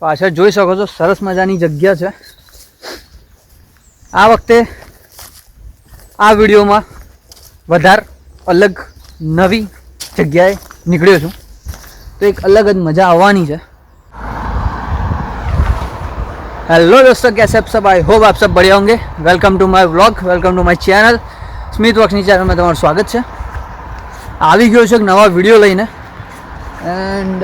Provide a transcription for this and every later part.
પાછળ જોઈ શકો છો સરસ મજાની જગ્યા છે. આ વખતે આ વિડીયોમાં વધારે અલગ નવી જગ્યાએ નીકળ્યો છું, તો એક અલગ જ મજા આવવાની છે. हेलो दोस्तों, कैसे आप सब? आई होप आप सब बढ़िया होंगे. Welcome to my vlog, welcome to my channel Smit वर्क्सनी चैनल में તમારું સ્વાગત છે. આવી ગયો છે એક નવા વિડીયો લઈને એન્ડ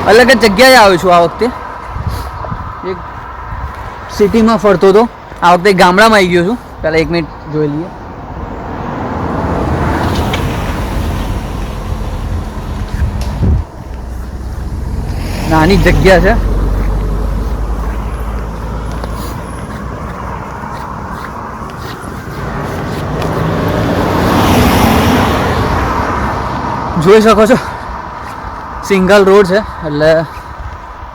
અલગ જ જગ્યાએ આવ્યો છું. આ વખતે એક સિટીમાં ફરતો હતો, આ વખતે ગામડામાં આવી ગયો છું. પહેલાં 1 મિનિટ જોઈ લઈએ. નાની જગ્યા છે. જોઈ શકો છો સિંગલ રોડ છે, એટલે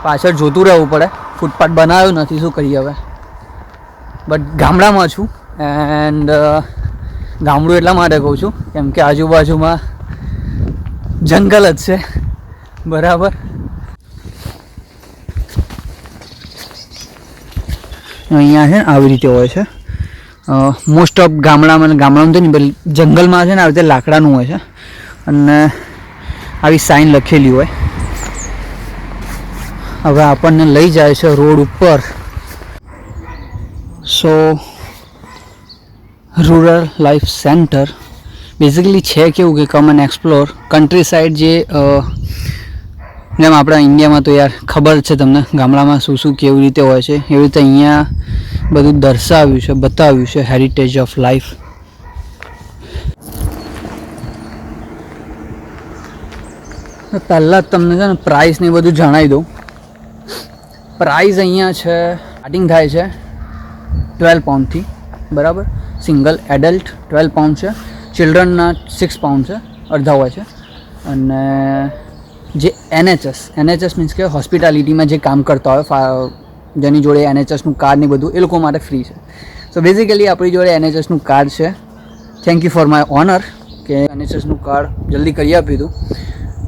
પાછળ જોતું રહેવું પડે. ફૂટપાથ બનાવ્યો નથી, શું કરીએ હવે. બટ ગામડામાં છું એન્ડ ગામડું એટલા માટે કહું છું કેમ કે આજુબાજુમાં જંગલ જ છે, બરાબર. અહીંયા છે આવી રીતે હોય છે મોસ્ટ ઓફ ગામડામાં તો નહીં, પણ જંગલમાં છે ને આવી રીતે લાકડાનું હોય છે અને આવી સાઈન લખેલી હોય. હવે આપણને લઈ જાય છે રોડ ઉપર. So rural life center basically છે કેવું કે come and explore countryside. જે જેમ આપણા ઇન્ડિયામાં તો યાર ખબર છે તમને ગામડામાં શું શું કેવી રીતે હોય છે, એવી રીતે અહીંયા બધું દર્શાવ્યું છે, બતાવ્યું છે હેરિટેજ ઓફ લાઈફ. પહેલાં જ તમને છે ને પ્રાઇસ ને બધું જણાવી દઉં. પ્રાઇસ અહીંયા છે, સ્ટાર્ટિંગ થાય છે 12 પાઉન્ડથી, બરાબર. સિંગલ એડલ્ટ 12 પાઉન્ડ છે, ચિલ્ડ્રનના 6 પાઉન્ડ છે, અડધા હોય છે. અને જે NHS મીન્સ કે હોસ્પિટાલિટીમાં જે કામ કરતા હોય, જેની જોડે NHSનું કાર્ડ ને બધું, એ લોકો માટે ફ્રી છે. સો બેઝિકલી આપણી જોડે NHSનું કાર્ડ છે. Thank you for my honour કે NHSનું કાર્ડ જલ્દી કરી આપ્યું હતું,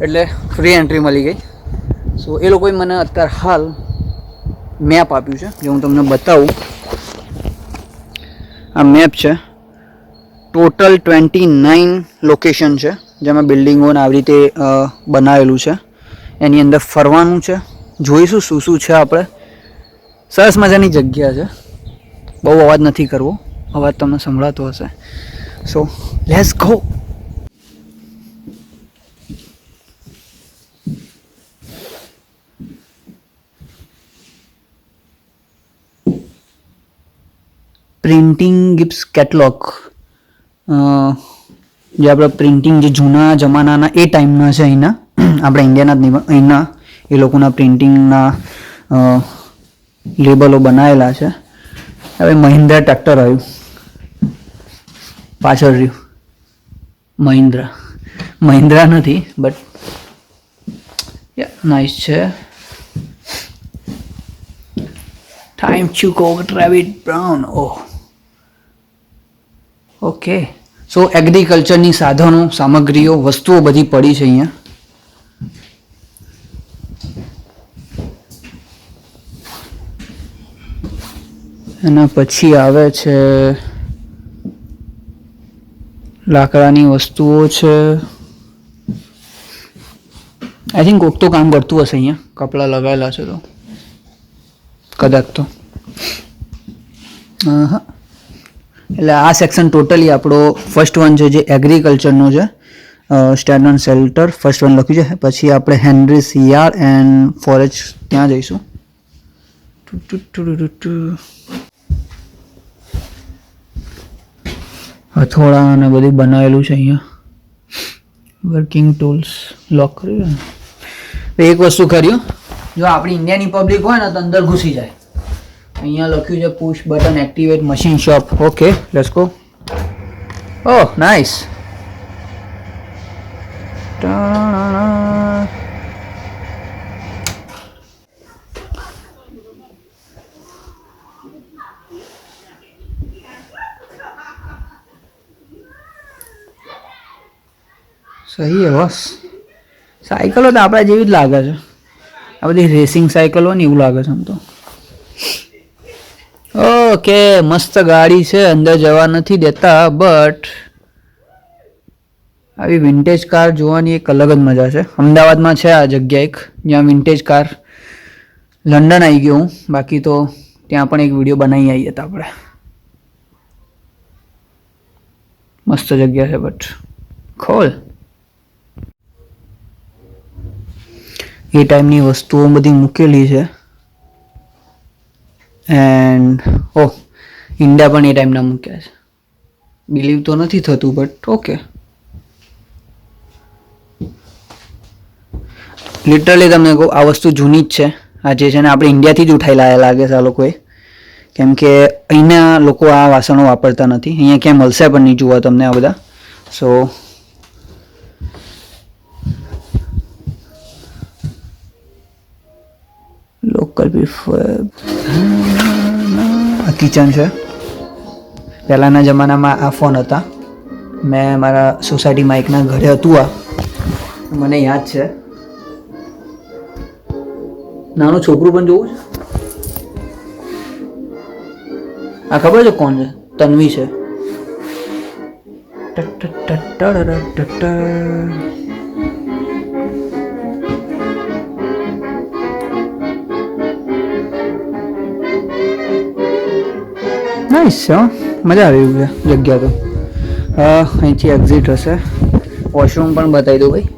એટલે ફ્રી એન્ટ્રી મળી ગઈ. સો એ લોકોએ મને અત્યારે હાલ મેપ આપ્યું છે, જે હું તમને બતાવું. આ મેપ છે. ટોટલ 29 લોકેશન છે, જેમાં બિલ્ડિંગોને આવી રીતે બનાવેલું છે. એની અંદર ફરવાનું છે, જોઈશું શું શું છે આપણે. સરસ મજાની જગ્યા છે. બહુ અવાજ નથી કરવો, અવાજ તમને સંભળાતો હશે. So let's go. Printing gifts catalogue, જે આપણે પ્રિન્ટિંગ જે જૂના જમાનાના એ ટાઈમના છે અહીંના, આપણા ઇન્ડિયાના જ નહીં, અહીંના એ લોકોના પ્રિન્ટિંગના લેબલો બનાવેલા છે. હવે મહિન્દ્રા ટ્રેક્ટર આવ્યું પાછળ રહ્યું. મહિન્દ્રા નથી, બટ નાઇસ છે. ટાઈમ ચૂકો ટ્રેવિડ બ્રાઉન. Oh okay. સો એગ્રીકલ્ચરની સાધનો, સામગ્રીઓ, વસ્તુઓ બધી પડી છે અહીંયા. એના પછી આવે છે લાકડાની વસ્તુઓ છે. આઈ થિંક કોક તો કામ કરતું હશે અહીંયા, કપડાં લગાવેલા છે તો કદાચ તો. હા, એટલે આ સેક્શન ટોટલી આપણો ફર્સ્ટ વન છે જે એગ્રીકલ્ચરનું છે. Stand on shelter first one લખ્યું છે. પછી આપણે હેનરીસ યાર્ડ એન્ડ ફોરેસ્ટ, ત્યાં જઈશું. હથોડા અને બધું બનાવેલું છે અહીંયા. વર્કિંગ ટૂલ્સ લોક કર્યું. એક વસ્તુ કર્યું, જો આપણી ઇન્ડિયાની પબ્લિક હોય ને તો અંદર ઘૂસી જાય. અહીંયા લખ્યું છે push button activate machine shop. Okay, let's go. Oh nice. सही है बस, સાયકલો તો આપણા જેવી જ લાગે છે, આ બધી રેસિંગ સાયકલો ને એવું લાગે છે આમ તો. ઓકે, મસ્ત ગાડી છે, અંદર જવા નથી દેતા, બટ આવી વિન્ટેજ કાર જોવાની એક અલગ જ મજા છે. અમદાવાદમાં છે આ જગ્યા એક જ્યાં વિન્ટેજ કાર, લંડન આવી ગયો હું, બાકી તો ત્યાં પણ એક વિડીયો બનાવી આવીએ હતા આપણે. મસ્ત જગ્યા છે, બટ ખોલ એ ટાઈમની વસ્તુઓ બધી મૂકેલી છે. એન્ડ ઓહ, ઈંડા પણ એ ટાઈમના મૂક્યા છે. બિલીવ તો નથી થતું, બટ ઓકે. લિટરલી તમને કહું, આ વસ્તુ જૂની જ છે. આ જે છે ને આપણે ઇન્ડિયાથી જ ઉઠાઈ લાયા લાગે છે આ લોકોએ, કેમ કે અહીંના લોકો આ વાસણો વાપરતા નથી. અહીંયા ક્યાંય મળશે પણ નહીં જોવા તમને આ બધા. સો લોકલ પ્રિફર. આ કિચન છે. પહેલાંના જમાનામાં આ ફોન હતા. મેં મારા સોસાયટીમાં એકના ઘરે હતું આ, મને યાદ છે. નાનું છોકરું પણ જોવું છે. આ ખબર છે કોણ છે? તન્વી છે. નાઈસ છે, મજા આવી છે જગ્યા તો. અહીંથી એક્ઝિટ હશે. વોશરૂમ પણ બતાવી દઉં ભાઈ.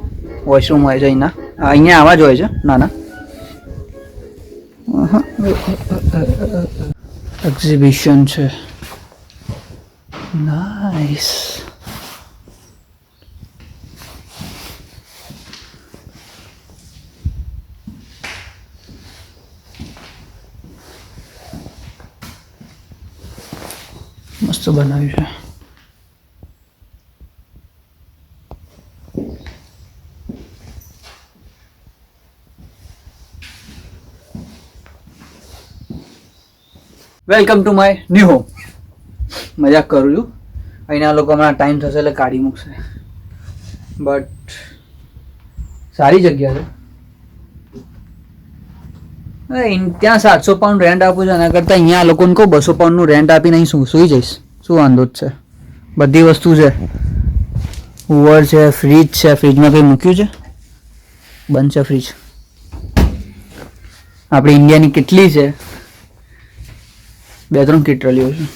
વોશરૂમ હોય છે અહીંના, અહીંયા આવા જ હોય છે નાના. એક્ઝિબિશન છે. નાઈસ. મસ્ત બનાવ્યું છે. Welcome to my new home. મજાક કરું છું. અહીંના લોકો હમણાં ટાઈમ થશે એટલે કાઢી મૂકશે, બટ સારી જગ્યા છે. ત્યાં 700 પાઉન્ડ રેન્ટ આપું છે, એના કરતાં અહીંયા આ લોકોને કહું 200 પાઉન્ડનું રેન્ટ આપીને અહીં સુઈ જઈશ. શું વાંધો જ છે? બધી વસ્તુ છે. ઉવર છે, ફ્રીજ છે. ફ્રીજમાં કંઈ મૂક્યું છે? બંધ છે ફ્રીજ. આપણે ઇન્ડિયાની કેટલી છે, 2-3 કિટલીઓ છે.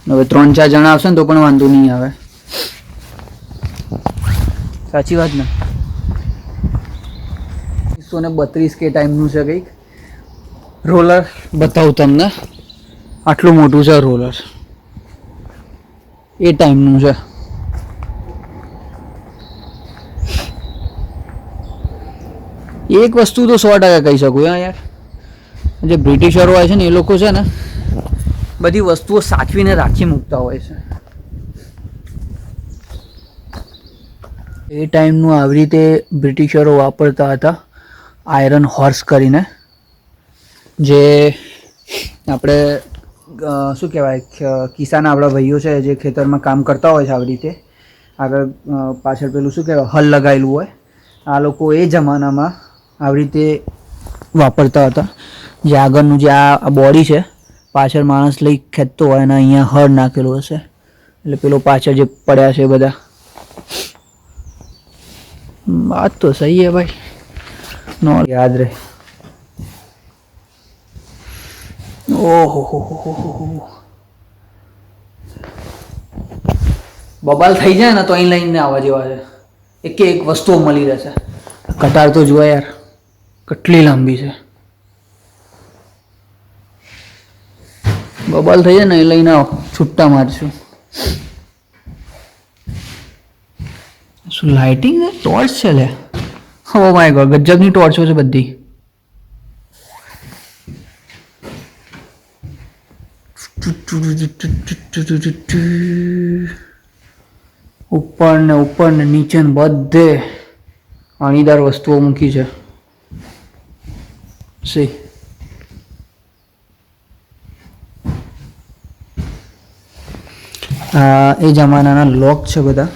હવે 3-4 જણા આવશે ને તો પણ વાંધો નહીં આવે. સાચી વાત ને? 132 કે ટાઈમનું છે કંઈક. રોલર બતાવું તમને. આટલું મોટું છે રોલર, એ ટાઈમનું છે. એક વસ્તુ તો 100% કહી શકું યાર, જે બ્રિટિશરો હોય છે ને એ લોકો છે ને બધી વસ્તુઓ સાચવીને રાખી મૂકતા હોય છે. એ ટાઈમનું આવી રીતે બ્રિટિશરો વાપરતા હતા આયરન હોર્સ કરીને, જે આપણે શું કહેવાય, કિસાન આપણા ભાઈઓ છે જે ખેતરમાં કામ કરતા હોય છે આવી રીતે. આગળ પાછળ પેલું શું કહેવાય, હલ લગાવેલું હોય. આ લોકો એ જમાનામાં આવી રીતે વાપરતા હતા. જે આગળનું જે આ બોડી છે, પાછળ માણસ લઈ ખેંચતો હોય અને અહીંયા હળ નાખેલું હશે, એટલે પેલો પાછળ જે પડ્યા છે બધા. વાત તો સહી હે ભાઈ, નો યાદ રહે. ઓહો હો હો, બબાલ થઈ જાય ને તો અહીં લઈને આવવા જેવા છે. એક વસ્તુઓ મળી રહેશે. કતાર તો જુઓ યાર, કેટલી લાંબી છે. બબાલ થઈ જાય ને એ લઈને આવો, છૂટ્ટા મારશું. શું લાઇટિંગ છે? ટોર્ચ છે લે. ઓ માય ગોડ, ગજબની ટોર્ચો છે બધી. ઉપર ને નીચે ને બધે અણીદાર વસ્તુઓ મૂકી છે. સી એ જમાનાના લોક છે બધા.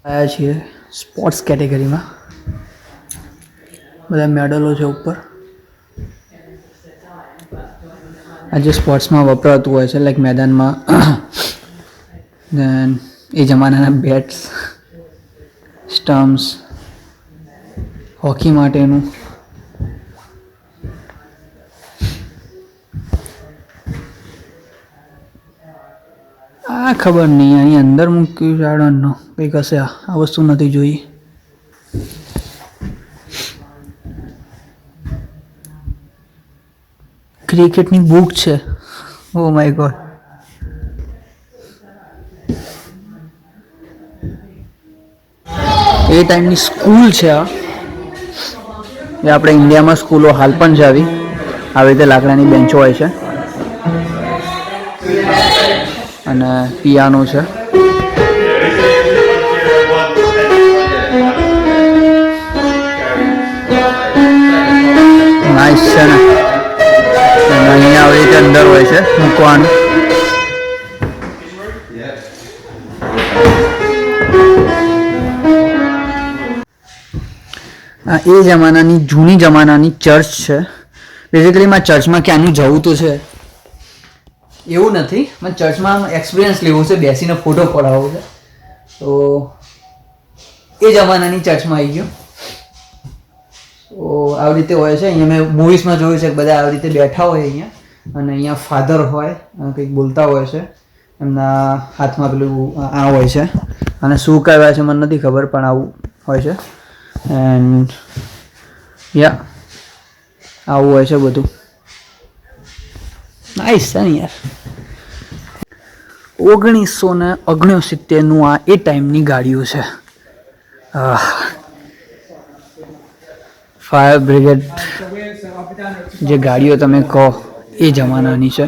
આવ્યા છીએ સ્પોર્ટ્સ કેટેગરીમાં. બધા મેડલો છે ઉપર. આ જે સ્પોર્ટ્સમાં વપરાતું હોય છે લાઈક મેદાનમાં દેન એ જમાનાના બેટ્સ, સ્ટમ્પ્સ, હોકી માટેનું. આ ખબર નહીં આની અંદર મૂક્યું છે, આઈ ડોન્ટ નો કંઈક હશે. આ વસ્તુ નથી જોઈ. ક્રિકેટની બુક છે. Oh my God. એ ટાઈમની સ્કૂલ છે આ. એ આપણે ઇન્ડિયામાં સ્કૂલો હાલ પણ છે આવી રીતે લાકડાની બેન્ચો હોય છે. અને પિયાનો છે. નાઇસ છે ને. અને અહીંયા આવી રીતે અંદર હોય છે મૂકવાનું. આ એ જમાનાની જૂની જમાનાની ચર્ચ છે. બેઝિકલી મારે ચર્ચમાં ક્યાંનું જવું તો છે એવું નથી, મને ચર્ચમાં એક્સપિરિયન્સ લેવો છે, બેસીને ફોટો પડાવવો છે. તો એ જમાનાની ચર્ચમાં આવી ગયો. તો આવી રીતે હોય છે. અહીંયા મેં મૂવીઝમાં જોયું છે કે બધા આવી રીતે બેઠા હોય અહીંયા, અને અહીંયા ફાધર હોય કંઈક બોલતા હોય છે, એમના હાથમાં પેલું આ હોય છે, અને શું કહેવાય છે મને નથી ખબર, પણ આવું હોય છે. એન્ડ યા આવું હોય છે બધું. નાઇસ છે ને યાર. 1969 આ એ ટાઈમની ગાડીઓ છે. ફાયર બ્રિગેડ જે ગાડીઓ તમે કહો એ જમાનાની છે.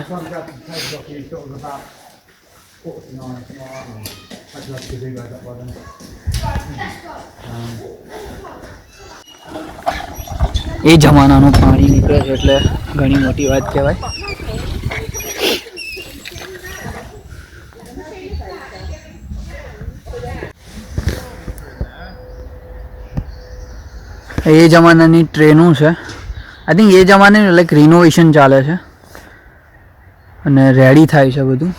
એ જમાનાનું પાણી નીકળે છે એટલે ઘણી મોટી વાત કહેવાય. એ જમાનાની ટ્રેનો છે. આઈ થિંક એ જમાનાની લાઈક રિનોવેશન ચાલે છે અને રેડી થાય છે બધું.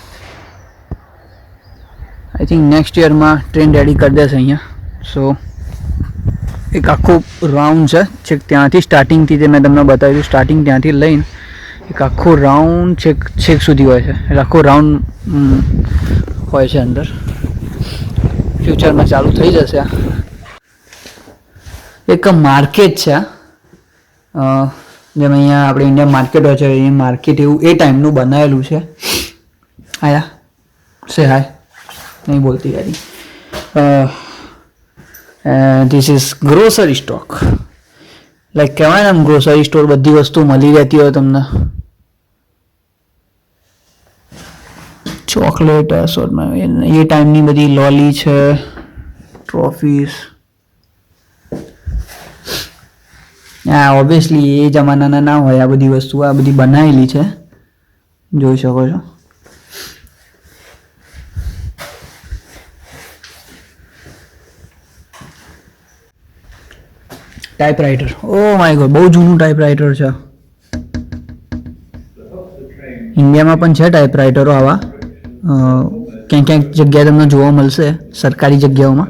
આઈ થિંક નેક્સ્ટ યરમાં ટ્રેન રેડી કરી દેશે અહીંયા. સો એક આખો રાઉન્ડ છે છેક ત્યાંથી સ્ટાર્ટિંગથી જે મેં તમને બતાવ્યું, સ્ટાર્ટિંગ ત્યાંથી લઈને એક આખો રાઉન્ડ છેક સુધી હોય છે. એટલે આખો રાઉન્ડ હોય છે અંદર. ફ્યુચરમાં ચાલુ થઈ જશે. એક માર્કેટ છે જેમ અહીંયા આપણે ઇન્ડિયા માર્કેટ હોય છે એ માર્કેટ એવું એ ટાઈમનું બનાવેલું છે. આયા સે હાય નહીં બોલતી યારી. This is grocery stock. Like કહેવાય ને આમ ગ્રોસરી સ્ટોર, બધી વસ્તુ મળી રહેતી હોય તમને. ચોકલેટ એસોર્ટમાં એ ટાઈમની બધી લોલી છે, ટ્રોફીસ. હા ઓબ્વિયસલી એ જમાનાના ના હોય આ બધી વસ્તુ. આ બધી બનાવેલી છે, જોઈ શકો છો. ટાઈપરાઇટર. ઓ માય ગોડ, બહુ જૂનું ટાઈપરાઇટર છે. ઇન્ડિયામાં પણ છે ટાઈપરાઇટરો આવા. ક્યાંક ક્યાંક જગ્યાએ તમને જોવા મળશે સરકારી જગ્યાઓમાં.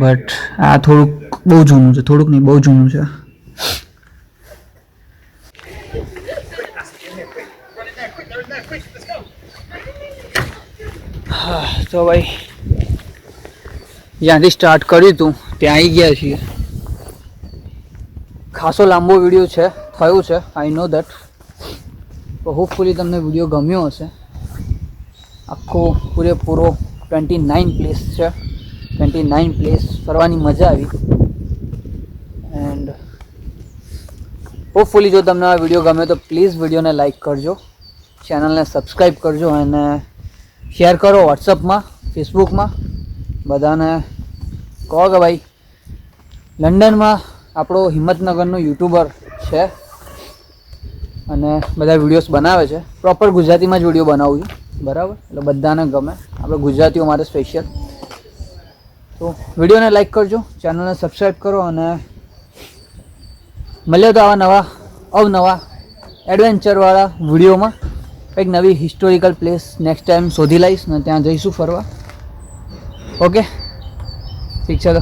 બટ આ થોડુંક બહુ જૂનું છે. થોડુંક નહીં, બહુ જૂનું છે. હા તો ભાઈ જ્યાંથી સ્ટાર્ટ કર્યું હતું ત્યાં આવી ગયા છીએ. ખાસો લાંબો વિડીયો છે, થયું છે, આઈ નો દેટ. તો હોપફુલી તમને વિડીયો ગમ્યો હશે. આખો પૂરેપૂરો 29 પ્લેસ છે. 29 પ્લેસ ફરવાની મજા આવી. એન્ડ હોપફુલી જો તમને આ વિડીયો ગમે તો પ્લીઝ વિડીયોને લાઈક કરજો, ચેનલને સબસ્ક્રાઈબ કરજો અને શેર કરો વોટ્સઅપમાં, ફેસબુકમાં. બધાને કહો કે ભાઈ લંડનમાં આપણો હિંમતનગરનો યુટ્યુબર છે અને બધા વિડીયોઝ બનાવે છે. પ્રોપર ગુજરાતીમાં જ વિડીયો બનાવું છું, બરાબર? એટલે બધાને ગમે. આપણે ગુજરાતીઓ માટે સ્પેશિયલ. તો વિડીયોને લાઈક કરજો, ચેનલને સબસ્ક્રાઈબ કરો અને મળ્યો તો આવા નવા અવનવા એડવેન્ચરવાળા વિડીયોમાં. કંઈક નવી હિસ્ટોરિકલ પ્લેસ નેક્સ્ટ ટાઈમ શોધી લઈશ ને ત્યાં જઈશું ફરવા. ઓકે, ઠીક છે તો